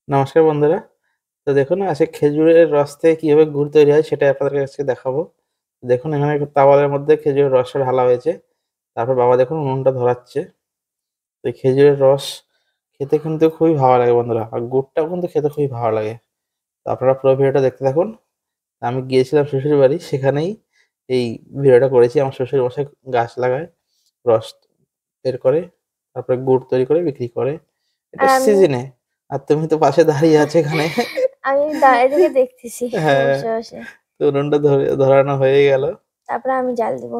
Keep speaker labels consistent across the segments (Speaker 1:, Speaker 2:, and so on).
Speaker 1: নমস্কার বন্ধুরা। তো দেখুন আজকে খেজুরের রস থেকে কিভাবে গুড় তৈরি হয় সেটাই আপনাদেরকে আজকে দেখাবো। দেখুন এখানে একটা তাওয়ালের মধ্যে খেজুরের রসটা ঢালা হয়েছে। তারপর বাবা দেখুন উনুনটা ধরাচ্ছে। তো এই খেজুরের রস খেতে কিন্তু খুবই ভালো লাগে বন্ধুরা। আর গুড়টাও কিন্তু খেতে খুবই ভালো লাগে। তো আপনারা পুরো ভিডিওটা দেখতে থাকুন। আমি গিয়েছিলাম শ্বশুর বাড়ি, সেখানেই এই ভিডিওটা করেছি। আমার শ্বশুর মশাই গাছ লাগায়, রস বের করে, তারপরে গুড় তৈরি করে বিক্রি করে। এটা
Speaker 2: আর আমি
Speaker 1: সিজনে। আর তুমি তো পাশে দাঁড়িয়ে আছো এখানে।
Speaker 2: আমি দাঁড়িয়ে থেকে দেখতেছি
Speaker 1: হ্যাঁ,
Speaker 2: বসে বসে।
Speaker 1: তো উনুনটা ধরানো হয়ে গেল।
Speaker 2: তারপরে আমি জাল দিব।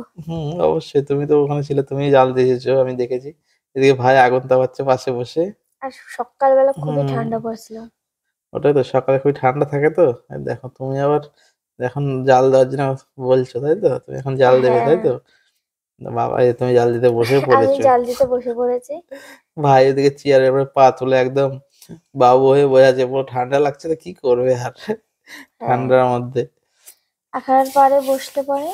Speaker 1: অবশ্যই তুমি তো ওখানে ছিলে, তুমিই জাল দিয়েছো আমি দেখেছি। এদিকে ভাই আগুন তাপাচ্ছে পাশে বসে।
Speaker 2: আর সকালবেলা খুবই
Speaker 1: হুম,
Speaker 2: ঠান্ডা পড়ছিল।
Speaker 1: ওটাই তো, সকালে খুবই ঠান্ডা থাকে তো। আর দেখো তুমি আবার এখন জাল দেওয়ার জন্য বলছো, তাই তো? তুমি এখন জাল দেবে,
Speaker 2: হ্যাঁ,
Speaker 1: তাই তো? বাবা, এই তুমি জাল দিতে বসে
Speaker 2: আমি
Speaker 1: পড়েছো।
Speaker 2: জাল দিতে বসে পড়েছি।
Speaker 1: ভাই ওদিকে চেয়ারের উপরে পা তুলে একদম বাবু হয়ে বসে আছে। পুরো ঠান্ডা লাগছে, তো কি করবে আর
Speaker 2: হ্যাঁ,
Speaker 1: ঠান্ডার মধ্যে।
Speaker 2: আখার পরে বসতে পারে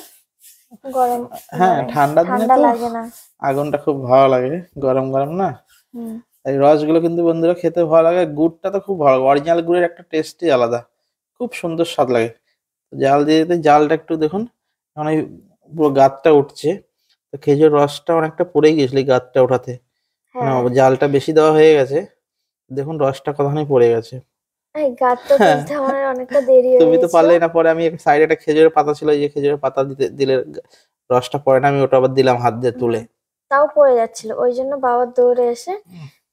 Speaker 2: গরম,
Speaker 1: হ্যাঁ,
Speaker 2: মানে
Speaker 1: ঠান্ডার দিনে
Speaker 2: ঠান্ডা
Speaker 1: তো
Speaker 2: লাগে না।
Speaker 1: আগুনটা খুব ভালো লাগে, গরম গরম না।
Speaker 2: হুম।
Speaker 1: এই রসগুলো কিন্তু বন্ধুরা খেতে ভালো লাগে। গুড়টা তো খুব ভালো, অরিজিনাল গুড়ের একটা টেস্টই আলাদা। খুব সুন্দর স্বাদ লাগে। জাল দিয়ে দিতে জালটা একটু দেখুন, এখন এই পুরো গাদটা উঠছে। তো খেজুর রসটা অনেকটা পড়েই গেছিল এই গাদটা ওঠাতে। মানে
Speaker 2: হ্যাঁ,
Speaker 1: জালটা বেশি দেওয়া হয়ে গেছে। দেখুন রসটা কতখানি পড়ে গেছে।
Speaker 2: এই গাঁতটা
Speaker 1: হ্যাঁ,
Speaker 2: তুলতে আমার অনেকটা দেরি হয়ে
Speaker 1: তুমি তো
Speaker 2: গেছিল।
Speaker 1: পারলেই না। পরে আমি সাইডে একটা খেজুরের পাতা ছিল, এই যে খেজুরের পাতা দিলে রসটা পড়ে না, আমি ওটা আবার দিলাম হাত দিয়ে
Speaker 2: হুম,
Speaker 1: তুলে।
Speaker 2: তাও পড়ে যাচ্ছিল, ওই জন্য বাবা দৌড়ে এসে,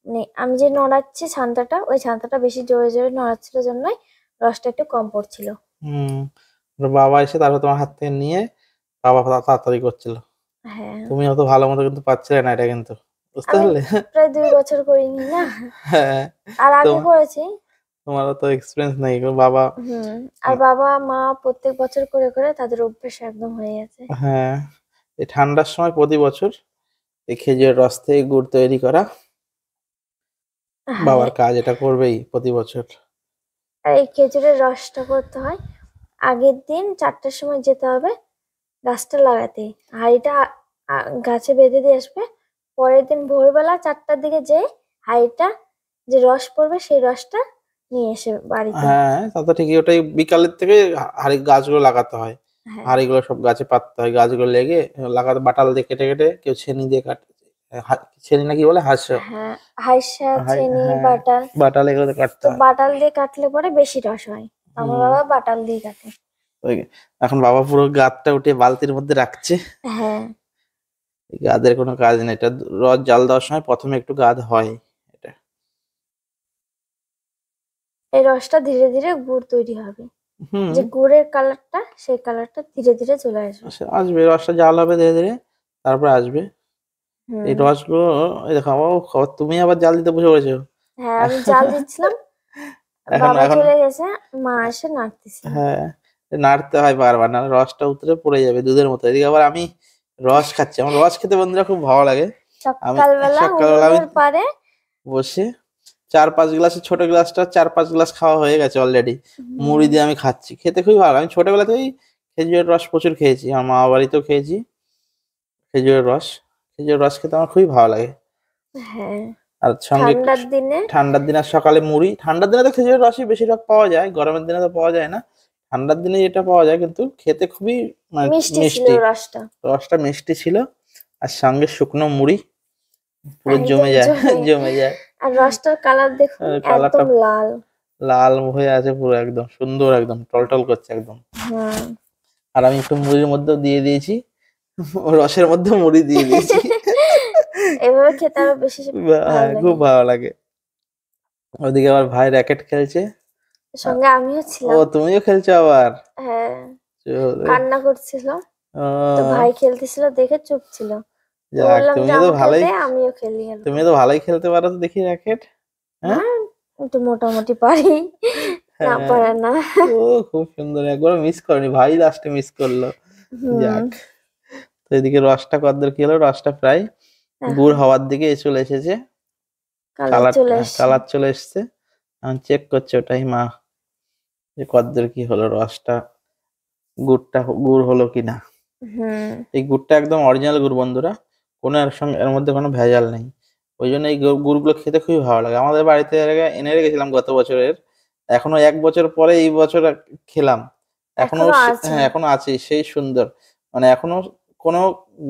Speaker 2: মানে আমি যে নড়াচ্ছি ছান্তাটা, ওই ছান্তাটা বেশি জোরে জোরে নড়াচ্ছিল জন্যই রসটা একটু কম পড়ছিল।
Speaker 1: হুম, ওর বাবা এসে তারপর তোমার হাত থেকে নিয়ে বাবা তাড়াতাড়ি করছিল।
Speaker 2: হ্যাঁ,
Speaker 1: তুমি অত ভালো মতো কিন্তু পারছিলে না এটা কিন্তু, বুঝতে
Speaker 2: আমি
Speaker 1: পারলে?
Speaker 2: প্রায় 2 বছর করিনি না,
Speaker 1: হ্যাঁ,
Speaker 2: আর আগে
Speaker 1: তোমার
Speaker 2: করেছি।
Speaker 1: তোমার তো এক্সপিরিয়েন্স নেই গো বাবা।
Speaker 2: হুম। আর বাবা মা প্রত্যেক বছর করে করে তাদের অভ্যেস একদম হয়ে গেছে।
Speaker 1: হ্যাঁ, এই ঠান্ডার সময় প্রতি বছর এই খেজুরের রস থেকে গুড় তৈরি করা
Speaker 2: হ্যাঁ,
Speaker 1: বাবার কাজ, এটা করবেই প্রতি বছর।
Speaker 2: আর এই খেজুরের রসটা করতে হয় আগের দিন 4টার সময় যেতে হবে গাছটা লাগাতে। হাঁড়িটা গাছে বেঁধে দিয়ে আসবে, পরের দিন ভোরবেলা 4টার দিকে যেয়ে হাঁড়িটা, যে রস পড়বে সেই রসটা নিয়ে এসে বাড়িতে।
Speaker 1: হ্যাঁ, তা তো ঠিকই। ওটাই বিকালের থেকে হাড়ি গাছগুলো লাগাতে হয়।
Speaker 2: হ্যাঁ,
Speaker 1: হাড়িগুলো সব গাছে পাততে হয়, গাছগুলো লেগে লাগাতে বাটাল দিয়ে কেটে কেটে, কেউ ছেনি দিয়ে কাটে। ছেনি না কি বলে, হাঁস।
Speaker 2: হ্যাঁ, হাইসা
Speaker 1: হাই,
Speaker 2: চিনি
Speaker 1: হ্যাঁ,
Speaker 2: বাটাল।
Speaker 1: বাটাল এগুলোতে কাটতে
Speaker 2: তো
Speaker 1: হয়।
Speaker 2: বাটাল দিয়ে কাটলে পরে বেশি রস হয়, তো আমার
Speaker 1: হুম,
Speaker 2: বাবা বাটাল দিয়ে কাটে।
Speaker 1: ওই এখন বাবা পুরো গাদটা উঠে বালতির মধ্যে রাখছে।
Speaker 2: হ্যাঁ,
Speaker 1: এই গাদের কোনো কাজ নেই, এটা রস জাল দেওয়ার সময় প্রথমে একটু গাদ হয় এটা।
Speaker 2: এই রসটা ধীরে ধীরে গুড় তৈরি হবে,
Speaker 1: হুম,
Speaker 2: যে গুড়ের কালারটা সেই কালারটা ধীরে ধীরে চলে আসবে।
Speaker 1: সে আসবে, রসটা জাল হবে ধীরে ধীরে, তারপরে আসবে এই
Speaker 2: হুম।
Speaker 1: রসগুলো। এই দেখো তুমি আবার জাল দিতে বসে পড়েছো।
Speaker 2: হ্যাঁ, আমি জাল দিচ্ছিলাম,
Speaker 1: এখন
Speaker 2: বাবা
Speaker 1: এখন
Speaker 2: চলে গেছে, মা এসে নাড়তেছিল।
Speaker 1: হ্যাঁ, নাড়তে হয় বারবার, না রসটা উতরে পড়ে যাবে দুধের মতো। এদিকে আবার আমি রস খাচ্ছি। আমার রস খেতে বন্ধুরা খুব ভালো লাগে। আমি
Speaker 2: সকালবেলা
Speaker 1: সকালবেলা আমি
Speaker 2: উনুনের পাড়ে।
Speaker 1: বসে 4-5 গ্লাসের ছোট গ্লাসটা 4-5 গ্লাস খাওয়া হয়ে গেছে অলরেডি। মুড়ি
Speaker 2: হুম,
Speaker 1: দিয়ে আমি খাচ্ছি, খেতে খুবই ভালো। আমি ছোটবেলা থেকেই খেজুরের রস প্রচুর খেয়েছি, আমার মামা বাড়িতেও খেয়েছি খেজুরের রস। খেজুরের রস খেতে আমার খুবই ভালো লাগে।
Speaker 2: হ্যাঁ,
Speaker 1: আর সঙ্গে একটু
Speaker 2: ঠান্ডার দিনে
Speaker 1: ঠান্ডার দিনে আর সকালে মুড়ি। ঠান্ডার দিনে তো খেজুরের রসই বেশিরভাগ পাওয়া যায়, গরমের দিনে তো পাওয়া যায় না। ঠান্ডার দিনে যেটা পাওয়া যায় কিন্তু খেতে খুবই মানে
Speaker 2: মিষ্টি ছিল
Speaker 1: মিষ্টি।
Speaker 2: রসটা,
Speaker 1: রসটা মিষ্টি ছিল। আর সঙ্গে শুকনো মুড়ি পুরো
Speaker 2: একদম
Speaker 1: জমে যায়।
Speaker 2: জমে।
Speaker 1: জমে যায়।
Speaker 2: আর রসটার কালার দেখুন,
Speaker 1: কালারটা
Speaker 2: একদম লাল।
Speaker 1: লাল হয়ে আছে পুরো, একদম সুন্দর, একদম টলটল করছে একদম।
Speaker 2: হুম।
Speaker 1: আর আমি একটু মুড়ির মধ্যেও দিয়ে দিয়েছি, রসের মধ্যে মুড়ি দিয়ে দিয়েছি।
Speaker 2: এভাবে খেতে আরো বেশি ভালো
Speaker 1: হ্যাঁ, খুব
Speaker 2: লাগে।
Speaker 1: ভালো লাগে। ওদিকে আবার ভাই র্যাকেট খেলছে। আ-
Speaker 2: সঙ্গে আমিও
Speaker 1: ও,
Speaker 2: ছিলাম।
Speaker 1: তুমিও খেলছো আবার?
Speaker 2: হ্যাঁ,
Speaker 1: চলে।
Speaker 2: কান্না করছিল, তো
Speaker 1: ও,
Speaker 2: ভাই খেলতেছিল দেখে চুপ ছিল, তো
Speaker 1: যাক,
Speaker 2: বললাম যে
Speaker 1: তুমিও তো
Speaker 2: আমাকেও
Speaker 1: ভালোই,
Speaker 2: দে, আমিও খেলি অল্প।
Speaker 1: তুমিও তো ভালোই খেলতে পারো তো দেখি র্যাকেট। হ্যাঁ,
Speaker 2: হ্যাঁ, একটু মোটামুটি পারি, না
Speaker 1: হ্যাঁ,
Speaker 2: পারে না।
Speaker 1: ও খুব সুন্দর, একবার মিস করনি, ভাই লাস্টে মিস করলো।
Speaker 2: হুম।
Speaker 1: যাক, তো এদিকে রসটা কতদূর কি হলো, রসটা প্রায় গুড়
Speaker 2: এখন
Speaker 1: হওয়ার দিকে চলে এসেছে।
Speaker 2: কালার
Speaker 1: কালার,
Speaker 2: চলে আসছে।
Speaker 1: কালার চলে এসছে। এখন চেক করছে ওটাই মা, যে কতদূর কি হলো রসটা, গুড় হলো কিনা।
Speaker 2: হুম।
Speaker 1: এই গুড়টা একদম অরিজিনাল গুড় বন্ধুরা, কোনো এর মধ্যে কোনো ভেজাল নেই। ওই জন্য এই গুড়গুলো খেতে খুবই ভালো লাগে। আমাদের বাড়িতে এর আগে এনে রেখেছিলাম গত বছরের। এখনো ১ বছর পরে এই বছর খেলাম। এখনো
Speaker 2: এখনো আছে।
Speaker 1: হ্যাঁ, এখনো আছে সেই সুন্দর। মানে এখনো কোনো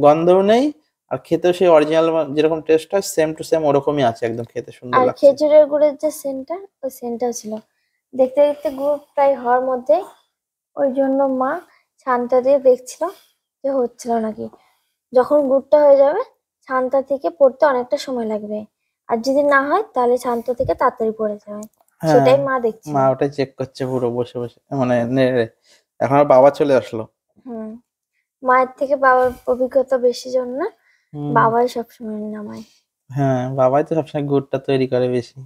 Speaker 1: গন্ধও নেই। আর খেতেও সেই অরিজিনাল যেরকম টেস্ট হয় সেম টু সেম ওরকমই আছে, একদম খেতে সুন্দর
Speaker 2: আর
Speaker 1: লাগছে।
Speaker 2: খেজুরের গুড়ের যে সেন্টটা, ওই সেন্টটাও ছিল। দেখতে দেখতে গুড় প্রায় হওয়ার মধ্যে, ওই জন্য মা ছানটা দিয়ে দেখছিল যে হচ্ছিল নাকি। যখন গুড়টা হয়ে যাবে, ছানটা থেকে পড়তে অনেকটা সময় লাগবে, আর যদি না হয় তাহলে ছানটা থেকে তাড়াতাড়ি পড়ে যাবে।
Speaker 1: হ্যাঁ,
Speaker 2: সেটাই মা দেখছিল।
Speaker 1: মা ওটাই চেক করছে পুরো বসে, বসে মানে নেড়ে। এখন আর বাবা চলে আসলো।
Speaker 2: হুম। মায়ের থেকে বাবার অভিজ্ঞতা বেশি জন্য
Speaker 1: হুম,
Speaker 2: বাবাই সবসময় নামায়।
Speaker 1: হ্যাঁ, বাবাই তো সবসময় গুড়টা তৈরি করে বেশি।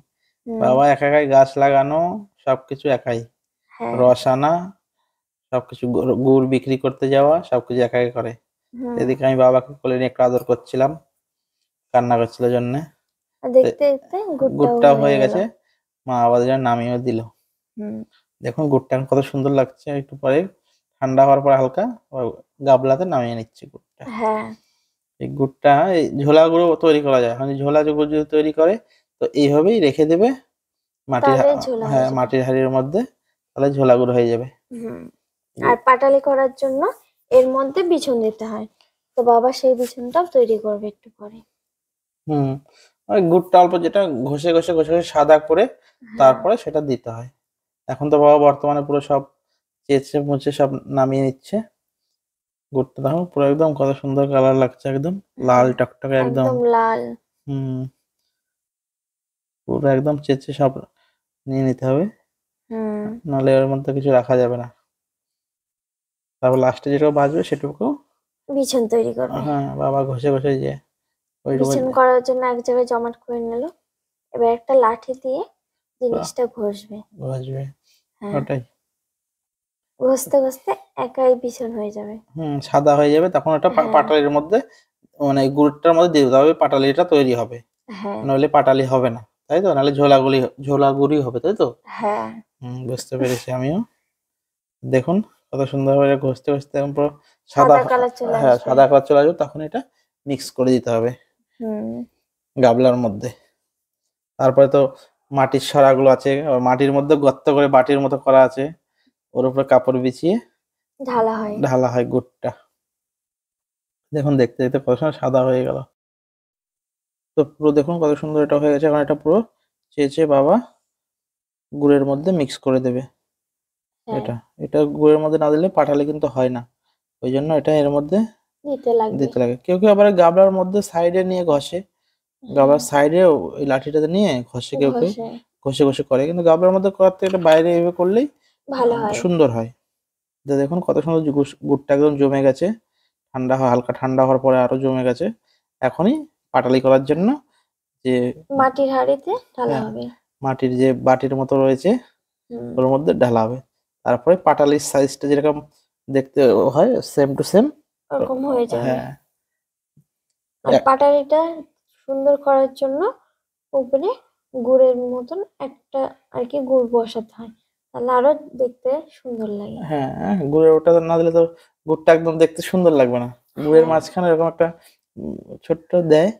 Speaker 2: হুম।
Speaker 1: বাবা একাই গাছ লাগানো, সবকিছু একাই।
Speaker 2: হ্যাঁ।
Speaker 1: রস আনা, সবকিছু গুড় বিক্রি করতে যাওয়া, সবকিছু একাই করে।
Speaker 2: হুম।
Speaker 1: এদিকে আমি বাবাকে কোলে নিয়ে একটু আদর করছিলাম, কান্না করছিল জন্যে।
Speaker 2: আর
Speaker 1: তো
Speaker 2: দেখতে দেখতে গুড়টাও
Speaker 1: গুড়টা
Speaker 2: হয়ে
Speaker 1: হয়ে
Speaker 2: গেল।
Speaker 1: গেছে, মা আবার যেন নামিয়েও দিল।
Speaker 2: হুম।
Speaker 1: দেখুন গুড়টা এখন কত সুন্দর লাগছে। একটু পরে ঠান্ডা হওয়ার পর হালকা গাবলাতে নামিয়ে নিচ্ছি গুড়টা।
Speaker 2: হ্যাঁ।
Speaker 1: এই গুড়টা এই ঝোলা গুঁড়ো তৈরি করা যায়। মানে ঝোলা গুঁড়ো যদি তৈরি করে তো এইভাবেই রেখে দেবে মাটির
Speaker 2: তাহলে ঝোলা হয়ে
Speaker 1: হ্যাঁ,
Speaker 2: যাবে।
Speaker 1: মাটির হাঁড়ির মধ্যে, তাহলে ঝোলা গুঁড়ো হয়ে যাবে।
Speaker 2: হুম। আর পাটালি করার জন্য এর মধ্যে বিছন দিতে হয়, তো বাবা সেই বিছনটাও তৈরি করবে একটু পরে।
Speaker 1: হুম, ওই গুড়টা অল্প যেটা ঘষে ঘষে ঘষে ঘষে সাদা করে
Speaker 2: হ্যাঁ।
Speaker 1: তারপরে সেটা দিতে হয়। এখন তো বাবা বর্তমানে পুরো সব চেঁচে মুছে সব নামিয়ে নিচ্ছে। গুড়টা দেখো পুরো একদম কত সুন্দর কালার লাগছে, একদম লাল
Speaker 2: হ্যাঁ,
Speaker 1: টকটকে একদম।
Speaker 2: একদম লাল।
Speaker 1: হুম, পুরো একদম চেঁচে সব নিয়ে নিতে হবে,
Speaker 2: হুম।
Speaker 1: নাহলে এর মধ্যে কিছু রাখা যাবে না। তারপর লাস্টে যেটুকু বাঁচবে সেটুকু
Speaker 2: বিছন তৈরি করবে।
Speaker 1: হ্যাঁ, বাবা ঘষে ঘষে যে ওইটুকু
Speaker 2: বিছন করার জন্য এক জায়গায় জমাট করে নিল, এবার একটা লাঠি দিয়ে জিনিসটা ঘষবে।
Speaker 1: ঘষবে,
Speaker 2: হ্যাঁ,
Speaker 1: ওটাই।
Speaker 2: ঘষতে ঘষতে একাই বিছন হয়ে যাবে।
Speaker 1: সাদা হয়ে যাবে তখন ওটা
Speaker 2: হ্যাঁ।
Speaker 1: পাটালির মধ্যে, মানে গুড়টার মধ্যে দিয়ে দিতে হবে, পাটালিটা তৈরি হবে।
Speaker 2: হ্যাঁ।
Speaker 1: নইলে পাটালি হবে না, তাই তো? নাহলে ঝোলা গুড়ি হবে, তাই তো?
Speaker 2: হ্যাঁ।
Speaker 1: বুঝতে পেরেছি আমিও। দেখুন কত সুন্দরভাবে ঘষতে ঘষতে এখন পুরো সাদা,
Speaker 2: সাদা কালার চলে
Speaker 1: হ্যাঁ,
Speaker 2: আসবে।
Speaker 1: সাদা কালার চলে আসবে, তখন এটা মিক্স করে দিতে হবে
Speaker 2: হুম।
Speaker 1: গাবলার মধ্যে। তারপরে তো মাটির সরাগুলো আছে, আবার মাটির মধ্যে গর্ত করে বাটির মতো করা আছে, ওর উপরে কাপড় বিছিয়ে
Speaker 2: ঢালা হয়।
Speaker 1: ঢালা হয় গুড়টা। দেখুন দেখতে দেখতে কত সময় সাদা হয়ে গেল। তো পুরো দেখুন কত সুন্দর এটা হয়ে গেছে। এখন এটা পুরো চেঁচে বাবা গুড়ের মধ্যে মিক্স করে দেবে।
Speaker 2: হ্যাঁ,
Speaker 1: এটা এটা গুড়ের মধ্যে না দিলে পাঠালে কিন্তু হয় না, ওই জন্য এটা এর মধ্যে
Speaker 2: দিতে লাগবে।
Speaker 1: দিতে লাগে। কেউ কেউ আবার গাবলার মধ্যে সাইডে নিয়ে ঘষে,
Speaker 2: হ্যাঁ,
Speaker 1: গাবলার সাইডে ওই লাঠিটাতে নিয়ে ঘষে কেউ কেউ,
Speaker 2: ঘষে
Speaker 1: ঘষে ঘষে করে। কিন্তু গাবলার মধ্যে করার থেকে এটা বাইরে এভাবে করলেই
Speaker 2: ভালো হয়।
Speaker 1: সুন্দর হয়। তো দেখুন কত সুন্দর গুড়টা একদম জমে গেছে। হালকা ঠান্ডা হওয়ার পরে আরো জমে গেছে। এখনই পাটালি করার জন্য যে
Speaker 2: মাটির হাঁড়িতে ঢালা
Speaker 1: হ্যাঁ,
Speaker 2: হবে।
Speaker 1: মাটির যে বাটির মতো রয়েছে
Speaker 2: হুম।
Speaker 1: ওর মধ্যে ঢালা হবে। তারপরে পাটালির সাইজটা যেরকম দেখতে হয় সেম টু সেম,
Speaker 2: ওরকম হয়ে যাবে।
Speaker 1: হ্যাঁ,
Speaker 2: আর
Speaker 1: এক
Speaker 2: পাটালিটা সুন্দর করার জন্য উপরে গুড়ের মতন একটা আর কি গুড় বসাতে হয়, তাহলে আরো দেখতে সুন্দর লাগে।
Speaker 1: হ্যাঁ, গুড়ের ওটা না দিলে তো গুড়টা একদম দেখতে সুন্দর লাগবে না। গুড়ের
Speaker 2: হ্যাঁ,
Speaker 1: মাঝখানে এরকম একটা ছোট্ট দেয়,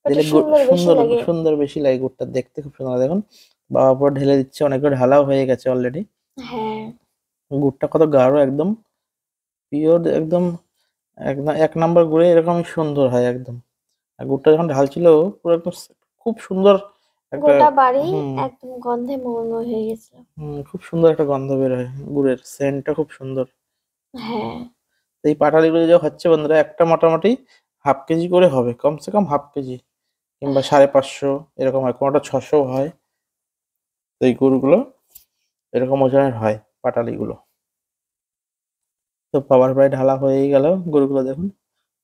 Speaker 2: ওটা
Speaker 1: দিলে
Speaker 2: সুন্দর বেশি
Speaker 1: সুন্দর
Speaker 2: লাগে।
Speaker 1: সুন্দর বেশি লাগে, গুড়টা দেখতে খুব সুন্দর লাগে। দেখুন বাবা পুরো ঢেলে দিচ্ছে, অনেকগুলো ঢালাও হয়ে গেছে অলরেডি।
Speaker 2: হ্যাঁ।
Speaker 1: গুড়টা কত গাঢ়, একদম পিওর, একদম এক নাম্বার গুড়ে এরকমই সুন্দর হয় একদম। আর গুড়টা যখন ঢালছিল পুরো একদম খুব সুন্দর একটা,
Speaker 2: গোটা বাড়ি
Speaker 1: হুম
Speaker 2: একদম গন্ধে মৌময় হয়ে গেছিল।
Speaker 1: খুব সুন্দর একটা গন্ধ বের হয়, গুড়ের সেন্টটা খুব সুন্দর।
Speaker 2: হ্যাঁ।
Speaker 1: তো এই পাটালিগুলো যে হচ্ছে বন্ধুরা, একটা মোটামুটি হাফ কেজি করে হবে, কমসে কম হাফ কেজি কিংবা 550 এরকম হয়, কোনোটা 600 হয়। তো এই গুড়গুলো এরকম ওজনের হয় পাটালিগুলো। তো বাবার প্রায় ঢালা হয়েই গেল গুড়গুলো, দেখুন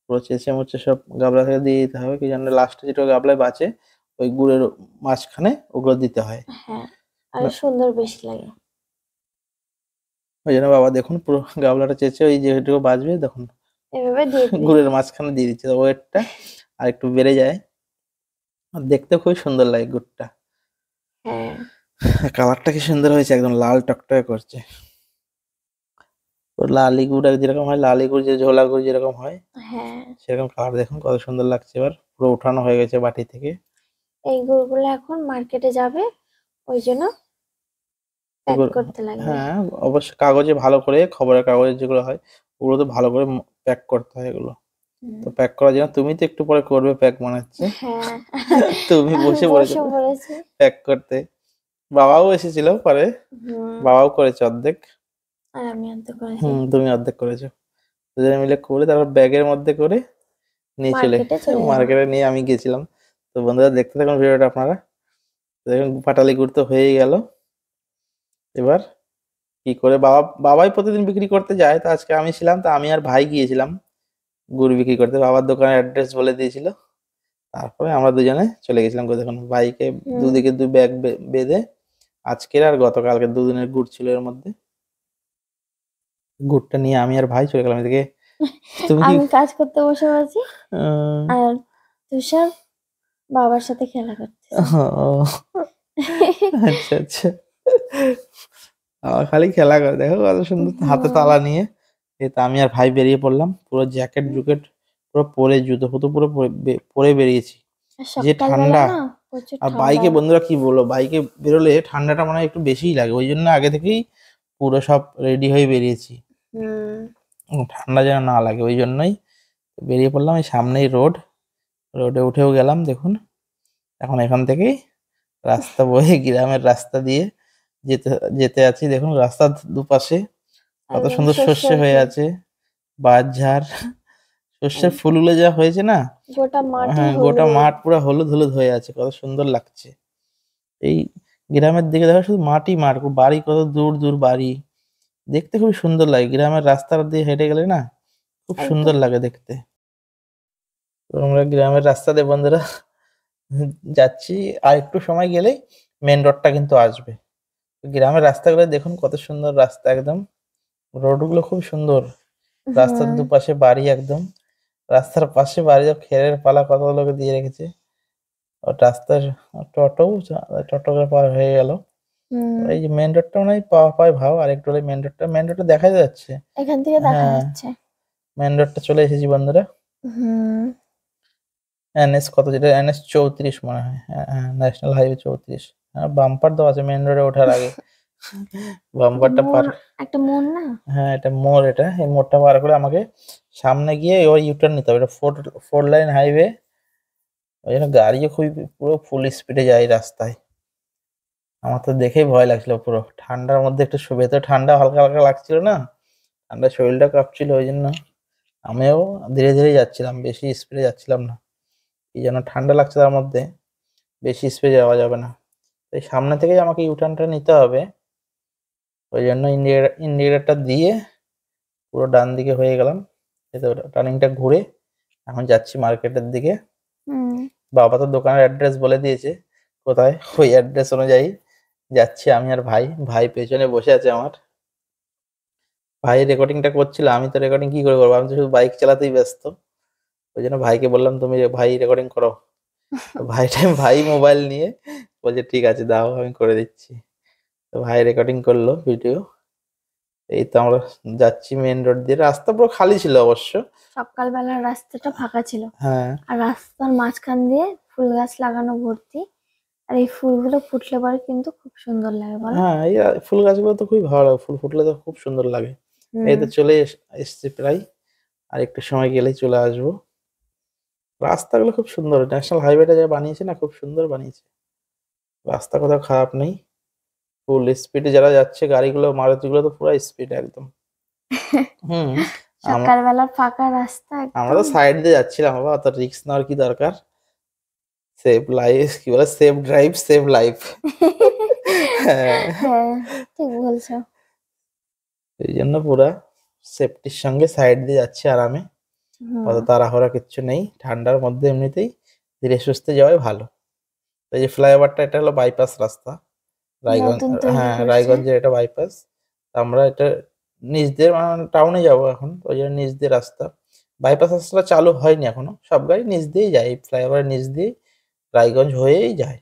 Speaker 1: পুরো চেঁচে মুচে সব গাবলা থেকে দিয়ে দিতে হবে, কি জন্য লাস্টে যেটা গাবলায় বাঁচে ওই গুড়ের মাঝখানে ওগুলো দিতে হয়।
Speaker 2: হ্যাঁ, আর সুন্দর বেশি লাগে।
Speaker 1: ওই জন্য বাবা দেখুন পুরো গাবলাটা চেঁচে ওই যেটুকু বাঁচবে দেখুন
Speaker 2: এভাবে দিয়ে দিবি।
Speaker 1: গুড়ের মাঝখানে দিয়ে দিচ্ছে, ওয়েটটা আর একটু বেড়ে যায়। আর দেখতে খুবই সুন্দর লাগে গুড়টা।
Speaker 2: হ্যাঁ।
Speaker 1: কালারটা কি সুন্দর হয়েছে, একদম লাল টকটকে করছে। তো লালি গুড় যেরকম হয়, লালি গুড় যে ঝোলা গুড় যেরকম হয়
Speaker 2: হ্যাঁ।
Speaker 1: সেরকম কালার, দেখুন কত সুন্দর লাগছে। এবার পুরো উঠানো হয়ে গেছে বাটি থেকে।
Speaker 2: এই গুড়গুলো এখন মার্কেটে যাবে, ওই জন্য প্যাক
Speaker 1: এগুলো
Speaker 2: করতে লাগবে।
Speaker 1: হ্যাঁ, অবশ্যই কাগজে ভালো করে খবরের কাগজে যেগুলো হয় ওগুলো তো ভালো করে প্যাক করতে হয় এগুলো। তো
Speaker 2: হুম।
Speaker 1: প্যাক করার জন্য তুমি তো একটু পরে করবে প্যাক মনে হচ্ছে।
Speaker 2: হ্যাঁ।
Speaker 1: তুমি
Speaker 2: আমি
Speaker 1: বসে পড়েছো
Speaker 2: বসে পড়েছি।
Speaker 1: প্যাক করতে। বাবাও এসেছিল পরে,
Speaker 2: হুম।
Speaker 1: বাবাও করেছে অর্ধেক।
Speaker 2: আর আমি অর্ধেক করেছি।
Speaker 1: তুমি অর্ধেক করেছো। দুজনে মিলে করে তারপর ব্যাগের মধ্যে করে নিয়ে
Speaker 2: মার্কেটে চলে যাবো।
Speaker 1: মার্কেটে নিয়ে আমি গেছিলাম। তো বন্ধুরা দেখতে থাকুন ভিডিওটা আপনারা। তো দেখুন পাটালি গুড় তো হয়েই গেল। এবার কি করে বাবাই প্রতিদিন বিক্রি করতে যায়, তো আজকে আমি ছিলাম, তো আমি আর ভাই গিয়েছিলাম গুড় বিক্রি করতে। বাবার দোকানের অ্যাড্রেস বলে দিয়েছিল। তারপরে আমরা দুজনে চলে গেছিলাম দেখুন বাইকে
Speaker 2: হুম।
Speaker 1: দুদিকে দুই ব্যাগ বেঁধে। আজকের আর গতকালকে দুদিনের গুড় ছিল এর মধ্যে। গুড়টা নিয়ে আমি আর ভাই চলে গেলাম এদিকে। তুমি কি
Speaker 2: আমি কাজ করতে বসে আছি,
Speaker 1: আহ,
Speaker 2: আর তুষার বাবার সাথে খেলা করতেছে।
Speaker 1: ও, আচ্ছা আচ্ছা। খালি খেলা করে দেখো কত সুন্দর হাতে
Speaker 2: হুম।
Speaker 1: তালা নিয়ে। এই তো আমি আর ভাই বেরিয়ে পড়লাম পুরো জ্যাকেট জুকেট পুরো পরে জুতো ফুতো পুরো পরে বেরিয়েছি।
Speaker 2: আর
Speaker 1: যে
Speaker 2: সকালবেলা
Speaker 1: ঠান্ডা।
Speaker 2: না প্রচুর
Speaker 1: আর
Speaker 2: ঠান্ডা।
Speaker 1: বাইকে বন্ধুরা কি বলবো বাইকে বেরোলে ঠান্ডাটা মনে হয় একটু বেশিই লাগে, ওই জন্য আগে থেকেই পুরো সব রেডি হয়ে বেরিয়েছি।
Speaker 2: হুম।
Speaker 1: ঠান্ডা যেন না লাগে ওই জন্যই বেরিয়ে পড়লাম। এই সামনেই রোডে উঠেও গেলাম দেখুন। এখন এখান থেকেই রাস্তা বয়ে গ্রামের রাস্তা দিয়ে যেতে যেতে আছি। দেখুন রাস্তার দুপাশে কত
Speaker 2: একদম
Speaker 1: সুন্দর সর্ষে
Speaker 2: শস্যের
Speaker 1: হয়ে
Speaker 2: ক্ষেত।
Speaker 1: আছে, বাঁশঝাড়, সর্ষের
Speaker 2: একদম
Speaker 1: ফুলগুলো যা হয়েছে না।
Speaker 2: গোটা মাটি
Speaker 1: হ্যাঁ গোটা
Speaker 2: হলুদ।
Speaker 1: মাঠ পুরো হলুদ হলুদ হয়ে আছে, কত সুন্দর লাগছে। এই গ্রামের দিকে দেখো শুধু মাটি মাঠ, বাড়ি কত দূর দূর বাড়ি, দেখতে খুব সুন্দর লাগে। গ্রামের রাস্তা দিয়ে হেঁটে গেলে না খুব সুন্দর
Speaker 2: একদম।
Speaker 1: লাগে দেখতে। তো আমরা গ্রামের রাস্তা দিয়ে বন্ধুরা যাচ্ছি। আর একটু সময় গেলেই মেন রোডটা কিন্তু আসবে। গ্রামের রাস্তাগুলো দেখুন কত সুন্দর রাস্তা একদম, রোডগুলো খুব সুন্দর। রাস্তার
Speaker 2: হুম।
Speaker 1: দুপাশে বাড়ি একদম, রাস্তার পাশে বাড়ি খেরের পালা কত লোকে দিয়ে রেখেছে। আর রাস্তার টোটো টোটো করে পার হয়ে গেল।
Speaker 2: হুম।
Speaker 1: এই যে মেন রোডটা মনে হয় পাওয়া পায় ভাও, আর একটু হলে মেন রোডটা দেখা যাচ্ছে।
Speaker 2: এখান থেকে দেখা
Speaker 1: হ্যাঁ
Speaker 2: যাচ্ছে।
Speaker 1: মেন রোডটা চলে এসেছি বন্ধুরা।
Speaker 2: হুম।
Speaker 1: এনএস কত যেটা এনএস 34 মনে হয়, হ্যাঁ হ্যাঁ ন্যাশনাল হাইওয়ে 34। হ্যাঁ বাম্পার দেওয়া আছে মেন রোডে ওঠার আগে।
Speaker 2: এটা
Speaker 1: বাম্পারটা পার,
Speaker 2: মোড়, একটা মোড় না?
Speaker 1: হ্যাঁ এটা মোড়, এটা এই মোড়টা পার করে আমাকে সামনে গিয়ে ওই ইউটার্ন নিতে হবে। এটা ফোর লাইন হাইওয়ে, ওই জন্য গাড়িও খুবই পুরো ফুল স্পিডে যায় রাস্তায়। আমার তো দেখেই ভয় লাগছিল পুরো ঠান্ডার মধ্যে, একটু ভেতরে ঠান্ডা হালকা হালকা লাগছিল না, ঠান্ডায় শরীরটা কাঁপছিল, ওই জন্য আমিও ধীরে ধীরে যাচ্ছিলাম, বেশি স্পিডে যাচ্ছিলাম না। এই জন্য ঠান্ডা লাগছে তার মধ্যে, বেশি স্পিডে যাওয়া যাবে না। এই সামনে থেকেই আমাকে ইউটার্নটা নিতে হবে, ওই জন্য ইন্ডিকেটরটা দিয়ে পুরো ডান দিকে হয়ে গেলাম। এই তো টার্নিংটা ঘুরে এখন যাচ্ছি মার্কেটের দিকে।
Speaker 2: হুম।
Speaker 1: বাবা তো দোকানের অ্যাড্রেস বলে দিয়েছে কোথায়, ওই অ্যাড্রেস অনুযায়ী যাচ্ছি আমি আর ভাই। ভাই পেছনে বসে আছে আমার, ভাই রেকর্ডিংটা করছিল, আমি তো রেকর্ডিং কি করে করবো, আমি তো শুধু বাইক চালাতেই ব্যস্ত। ওই জন্য ভাইকে বললাম তুমি ভাই রেকর্ডিং করো। তো ভাই মোবাইল নিয়ে বলছে ঠিক আছে দাও আমি করে দিচ্ছি। তো ভাই রেকর্ডিং করলো ভিডিও। এই তো আমরা যাচ্ছি মেন রোড দিয়ে, রাস্তা পুরো খালি ছিল অবশ্য।
Speaker 2: সকালবেলার রাস্তাটা ফাঁকা ছিল,
Speaker 1: হ্যাঁ
Speaker 2: আর রাস্তার মাঝখান দিয়ে ফুল গাছ লাগানো ভর্তি। আর এই ফুলগুলো ফুটলে পরে কিন্তু খুব সুন্দর লাগে, বলো?
Speaker 1: হ্যাঁ এই ফুল গাছগুলো তো খুবই ভালো লাগে, ফুল ফুটলে তো খুব সুন্দর লাগে। এই
Speaker 2: হুম।
Speaker 1: তো চলে এসছি প্রায়, আর একটু সময় গেলেই চলে আসবো। রাস্তাগুলো খুব সুন্দর, ন্যাশনাল হাইওয়েটা যা বানিয়েছে না খুব সুন্দর বানিয়েছে, রাস্তা কোথাও খারাপ নেই। ফুল স্পিডে যারা যাচ্ছে গাড়িগুলো মারুতিগুলো তো পুরো স্পিড একদম। হুম। আমরা
Speaker 2: সকালবেলা ফাঁকা রাস্তা
Speaker 1: আমরা তো
Speaker 2: একদম।
Speaker 1: সাইড দিয়ে যাচ্ছিলাম, বাবা অত রিস্ক নেওয়ার কি দরকার। সেভ লাইফ কি বলে, সেভ ড্রাইভ সেভ লাইফ। হ্যাঁ
Speaker 2: হ্যাঁ, ঠিক বলছো।
Speaker 1: এই জন্য পুরা সেফটির সঙ্গে সাইড দিয়ে যাচ্ছি আরামে।
Speaker 2: হুম।
Speaker 1: অত তাড়াহুড়া কিচ্ছু নেই, ঠান্ডার মধ্যে এমনিতেই ধীরে সুস্থে যাওয়াই ভালো। তো এই যে ফ্লাইওভারটা এটা হলো বাইপাস রাস্তা, রায়গঞ্জ।
Speaker 2: নতুন তৈরি
Speaker 1: হ্যাঁ
Speaker 2: করছে।
Speaker 1: রায়গঞ্জের এটা বাইপাস। আমরা এটা নিচ দিয়ে মানে টাউনে যাবো এখন, ওই জন্য নিচ দিয়ে রাস্তা। বাইপাস রাস্তাটা চালু হয়নি এখনো, সব গাড়ি নিচ দিয়েই যায়, এই ফ্লাইওভারের নিচ দিয়েই রায়গঞ্জ হয়েই যায়।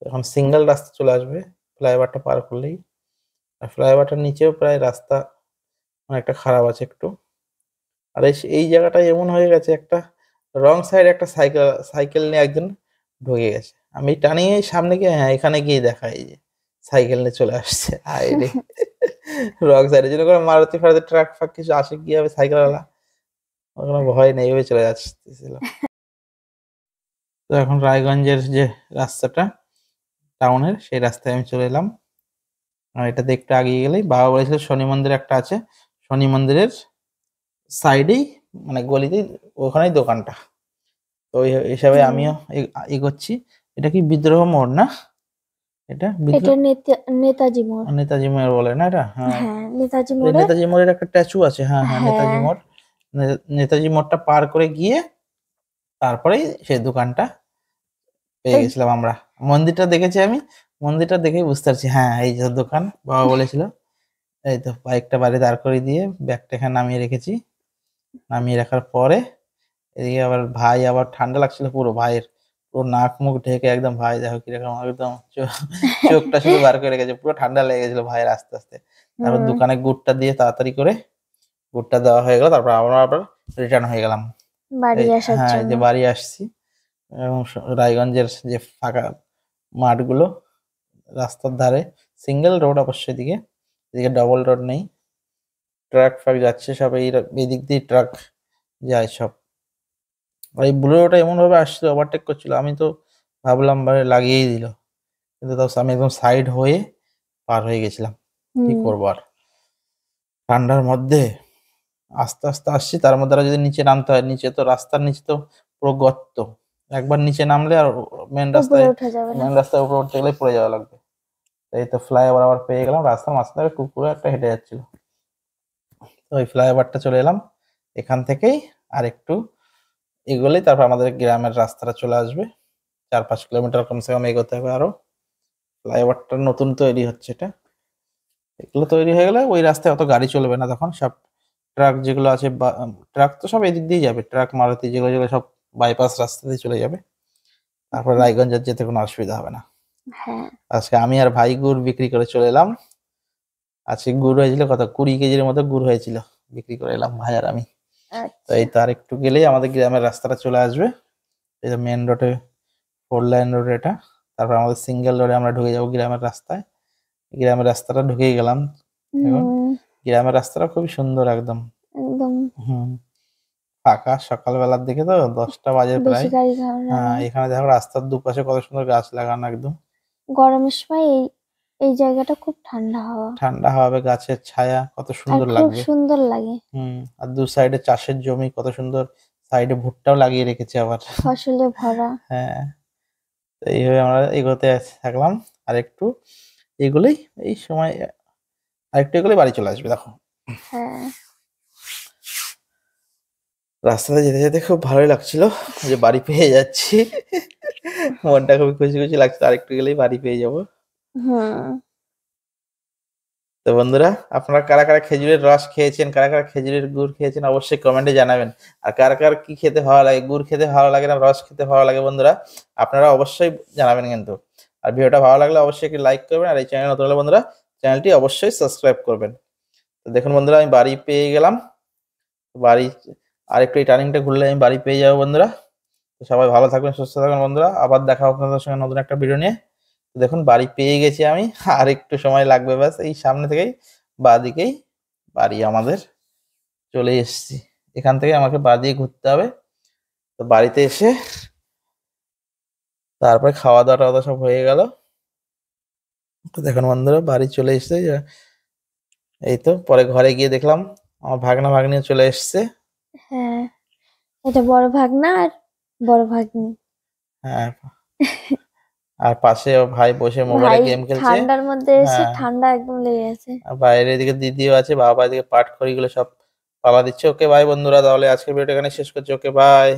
Speaker 1: এখন সিঙ্গেল রাস্তা চলে আসবে ফ্লাইওভারটা পার করলেই। আর ফ্লাইওভারটার নিচেও প্রায় রাস্তা অনেকটা খারাপ আছে একটু। আর এই জায়গাটায় এমন হয়ে গেছে একটা রং সাইড একটা সাইকেল সাইকেল নিয়ে একজন ঢুকে গেছে। আমি টানিয়ে সামনে গিয়ে হ্যাঁ, এখানে গিয়ে দেখা এই যে সাইকেল নিয়ে চলে আসছে। হায়রে! রং সাইডের জন্য কোনো মারুতি-ফারুতি ট্রাক-ফাক কিছু আসে কি হবে সাইকেলওয়ালা? ওর কোনো ভয় নেই, এভাবে চলে আসতেছিল। তো এখন রায়গঞ্জের যে রাস্তাটা টাউনের, সেই রাস্তায় আমি চলে এলাম। আর এটাতে একটু এগিয়ে গেলেই বাবা বলেছিল শনি মন্দির একটা আছে। শনি মন্দিরের সাইডেই মানে গলিতেই ওখানেই দোকানটা। তো ওই হিসাবে
Speaker 2: হুম।
Speaker 1: আমিও এগোচ্ছি। এটা কি বিদ্রোহ মোড় না? এটা
Speaker 2: এটা নেতাজি মোড়।
Speaker 1: নেতাজি মোড় বলে না এটা? হ্যাঁ।
Speaker 2: হ্যাঁ, নেতাজি
Speaker 1: ওই
Speaker 2: মোড়ের।
Speaker 1: নেতাজি মোড়ের একটা স্ট্যাচু আছে। হ্যাঁ, হ্যাঁ, নেতাজি
Speaker 2: হ্যাঁ।
Speaker 1: মোড়। নে নেতাজি মোড়টা পার করে গিয়ে তারপরেই সেই দোকানটা পেয়ে
Speaker 2: ওই
Speaker 1: গেছিলাম আমরা। মন্দিরটা দেখেছি আমি। মন্দিরটা দেখেই বুঝতে পারছি হ্যাঁ, এই যে দোকান। বাবা বলেছিল। এই তো বাইকটা বাইরে দাঁড় করিয়ে দিয়ে ব্যাগটা এখানে নামিয়ে রেখেছি। নামিয়ে রাখার পরে এদিকে আবার ভাই আবার ঠান্ডা লাগছিল পুরো ভাইয়ের। পুরো নাক মুখ ঢেকে একদম ভাই দেখো কিরকম একদম চোখটা শুধু বার করে রেখেছে। পুরো ঠান্ডা লেগে গেছিল ভাইয়ের আস্তে, আস্তে। তারপর
Speaker 2: হুম,
Speaker 1: দোকানে গুড়টা দিয়ে তাড়াতাড়ি করে গুড়টা দেওয়া হয়ে গেল। তারপর আমরা আবার রিটার্ন হয়ে গেলাম।
Speaker 2: বাড়ি
Speaker 1: এই
Speaker 2: আসার
Speaker 1: হ্যাঁ, এই
Speaker 2: জন্য।
Speaker 1: যে বাড়ি আসছি এবং রায়গঞ্জের যে ফাঁকা মাঠগুলো রাস্তার ধারে সিঙ্গেল রোড অবশ্য এদিকে। এদিকে ডবল রোড নেই। ট্রাক-ফাক যাচ্ছে সব এদিক দিয়ে ট্রাক যায় সব। আর এই বুলেরোটা এমনভাবে আসছিল ওভারটেক করছিল আমি তো ভাবলাম লাগিয়েই দিল। কিন্তু তাও আমি একদম সাইড হয়ে পার হয়ে গেছিলাম। কি
Speaker 2: হুম।
Speaker 1: করবো আর? ঠান্ডার মধ্যে আস্তে, আস্তে আসছি তার মধ্যে আরো যদি নিচে নামতে হয়, নিচে তো রাস্তার নিচে তো পুরো গর্ত। একবার নিচে নামলে আর মেইন
Speaker 2: উপরে
Speaker 1: রাস্তায়
Speaker 2: ওঠা যাবে না।
Speaker 1: মেইন রাস্তার উপরে উঠতে গেলে পড়ে যাওয়া লাগবে। এই তো ফ্লাইওভার আবার পেয়ে গেলাম। রাস্তার মাঝখানে কুকুর একটা হেঁটে যাচ্ছিল। তো ওই ফ্লাইওভারটা চলে এলাম। এখান থেকেই আরেকটু এগোলেই তারপর আমাদের গ্রামের রাস্তাটা চলে আসবে। ৪-৫ কিলোমিটার কমসে কম এগোতে হবে আরো। ফ্লাইওভারটা নতুন তৈরি হচ্ছে এটা। এগুলো তৈরি হয়ে গেলে ওই রাস্তায় অত গাড়ি চলবে না তখন। সব ট্রাক যেগুলো আছে বা ট্রাক তো সব এদিক দিয়েই যাবে। ট্রাক, মারুতি যেগুলো সব বাইপাস রাস্তা দিয়ে চলে যাবে। তারপর রায়গঞ্জ আর যেতে কোনো অসুবিধা হবে না।
Speaker 2: হ্যাঁ।
Speaker 1: আজকে আমি আর ভাই গুড় বিক্রি করে চলে এলাম। আজকে গুড় হয়েছিল কত ২০ কেজির মতো গুড় হয়েছিল। বিক্রি করে এলাম ভাই আর আমি। তো
Speaker 2: আচ্ছা।
Speaker 1: এই তো আরেকটু গেলেই আমাদের গ্রামের রাস্তাটা চলে আসবে। এই যে মেইন রোডে 4 লাইন রোড এটা। তারপর আমাদের সিঙ্গেল রোডে আমরা ঢুকে যাবো গ্রামের রাস্তায়। গ্রামের রাস্তাটা ঢুকেই গেলাম এখন।
Speaker 2: হুম,
Speaker 1: গ্রামের রাস্তাটা খুবই সুন্দর একদম।
Speaker 2: একদম
Speaker 1: হুম, ফাঁকা সকালবেলার দিকে তো ১০টা বাজে
Speaker 2: বেশি
Speaker 1: প্রায়।
Speaker 2: গাড়ি ঘোড়া
Speaker 1: হ্যাঁ,
Speaker 2: নেই।
Speaker 1: এখানে দেখো রাস্তার দুপাশে কত সুন্দর গাছ লাগানো একদম।
Speaker 2: গরমের সময় এই জায়গাটা খুব ঠান্ডা হাওয়া।
Speaker 1: ঠান্ডা হবে, গাছের ছায়া কত
Speaker 2: আর
Speaker 1: সুন্দর
Speaker 2: খুব
Speaker 1: লাগবে।
Speaker 2: সুন্দর লাগে।
Speaker 1: আর ২ সাইডে চাষের জমি কত সুন্দর। সাইডে ভুট্টাও লাগিয়ে রেখেছে আবার।
Speaker 2: ফসলে ভরা।
Speaker 1: হ্যাঁ, তো এইভাবে আমরা এগোতে থাকলাম। আরেকটু এগুলোই এই সময় আরেকটু এগোলেই বাড়ি চলে আসবে দেখো।
Speaker 2: হ্যাঁ।
Speaker 1: রাস্তাতে যেতে, যেতে খুব ভালোই লাগছিল যে বাড়ি পেয়ে যাচ্ছি। মনটা খুবই খুশি, খুশি লাগছে। আরেকটু গেলেই বাড়ি পেয়ে যাবো।
Speaker 2: হুম।
Speaker 1: তো বন্ধুরা আপনারা কারা, কারা খেজুরের রস খেয়েছেন, কারা, কারা খেজুরের গুড় খেয়েছেন অবশ্যই কমেন্টে জানাবেন। আর কার, কার কি খেতে ভালো লাগে, গুড় খেতে ভালো লাগে না রস খেতে ভালো লাগে বন্ধুরা আপনারা অবশ্যই জানাবেন কিন্তু। আর ভিডিওটা ভালো লাগলে অবশ্যই একটি লাইক করবেন। আর এই চ্যানেলে নতুন হলে বন্ধুরা চ্যানেলটি অবশ্যই সাবস্ক্রাইব করবেন। তো দেখুন বন্ধুরা আমি বাড়ি পেয়ে গেলাম। বাড়ি আরেকটু এই টার্নিংটা ঘুরলে আমি বাড়ি পেয়ে যাবো বন্ধুরা। তো সবাই ভালো থাকবেন, সুস্থ থাকবেন বন্ধুরা। আবার দেখা হবে আপনাদের সঙ্গে নতুন একটা ভিডিও নিয়ে। তো দেখুন বাড়ি পেয়ে গেছি আমি। আর একটু সময় লাগবে ব্যাস। এই সামনে থেকেই বাঁদিকেই বাড়ি আমাদের। চলে এসেছি। এখান থেকে আমাকে বাঁ দিয়ে ঘুরতে হবে। তো বাড়িতে এসে তারপরে খাওয়া-দাওয়া সব হয়ে গেল। তো দেখুন বন্ধুরা বাড়ি চলে এসেছে। এই তো পরে ঘরে গিয়ে দেখলাম আমার ভাগনা-ভাগ্নিও চলে এসছে।
Speaker 2: হ্যাঁ, এটা বড় ভাগনা আর বড় ভাগ্নি।
Speaker 1: হ্যাঁ, আর পাশে ওর ভাই বসে মোবাইলে
Speaker 2: ভাই
Speaker 1: গেম খেলছে।
Speaker 2: ঠান্ডার মধ্যে এসে
Speaker 1: হ্যাঁ,
Speaker 2: ঠান্ডা একদম লেগে গেছে।
Speaker 1: আর বাইরে এদিকে দিদিও আছে, বাবা এদিকে পাটখড়িগুলো সব পালা দিচ্ছে। ওকে বাই বন্ধুরা, তাহলে আজকের ভিডিওটা এখানে শেষ করছি। Okay bye.